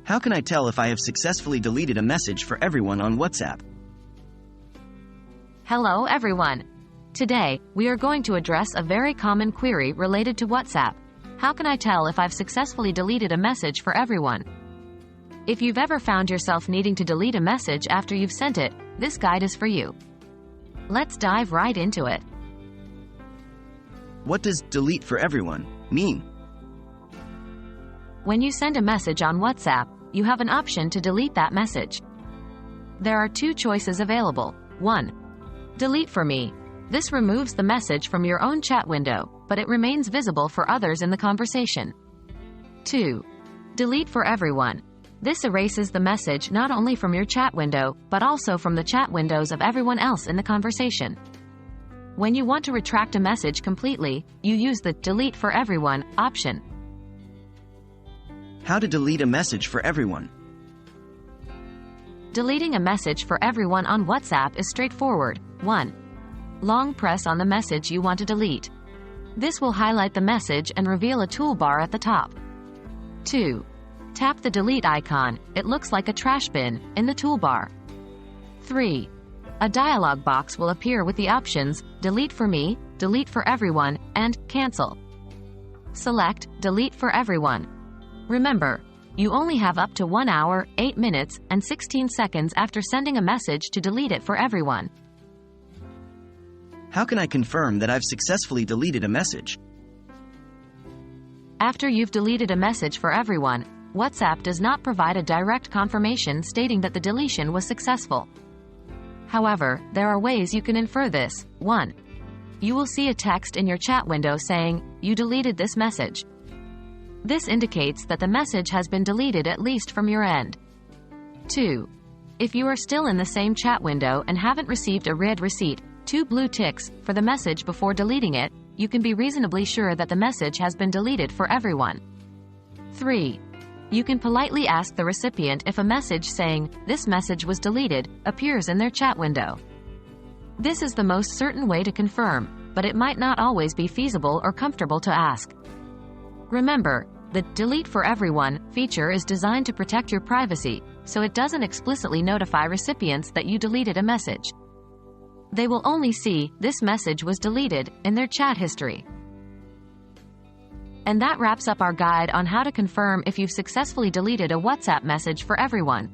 How can I tell if I have successfully deleted a message for everyone on WhatsApp? Hello everyone. Today, we are going to address a very common query related to WhatsApp. How can I tell if I've successfully deleted a message for everyone? If you've ever found yourself needing to delete a message after you've sent it, this guide is for you. Let's dive right into it. What does delete for everyone mean? When you send a message on WhatsApp, you have an option to delete that message. There are two choices available. 1. Delete for me. This removes the message from your own chat window, but it remains visible for others in the conversation. 2. Delete for everyone. This erases the message not only from your chat window, but also from the chat windows of everyone else in the conversation. When you want to retract a message completely, you use the Delete for Everyone option. How to delete a message for everyone? Deleting a message for everyone on WhatsApp is straightforward. 1. Long press on the message you want to delete. This will highlight the message and reveal a toolbar at the top. 2. Tap the delete icon, it looks like a trash bin, in the toolbar. 3. A dialog box will appear with the options Delete for me, Delete for everyone, and Cancel. Select Delete for everyone. Remember, you only have up to 1 hour, 8 minutes, and 16 seconds after sending a message to delete it for everyone. How can I confirm that I've successfully deleted a message? After you've deleted a message for everyone, WhatsApp does not provide a direct confirmation stating that the deletion was successful. However, there are ways you can infer this. 1. You will see a text in your chat window saying, "You deleted this message." This indicates that the message has been deleted at least from your end. 2. If you are still in the same chat window and haven't received a read receipt, 2 blue ticks, for the message before deleting it, you can be reasonably sure that the message has been deleted for everyone. 3. You can politely ask the recipient if a message saying, "This message was deleted," appears in their chat window. This is the most certain way to confirm, but it might not always be feasible or comfortable to ask. Remember, the Delete for Everyone feature is designed to protect your privacy, so it doesn't explicitly notify recipients that you deleted a message. They will only see, "This message was deleted," in their chat history. And that wraps up our guide on how to confirm if you've successfully deleted a WhatsApp message for everyone.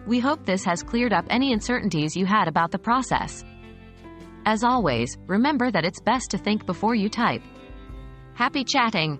We hope this has cleared up any uncertainties you had about the process. As always, remember that it's best to think before you type. Happy chatting!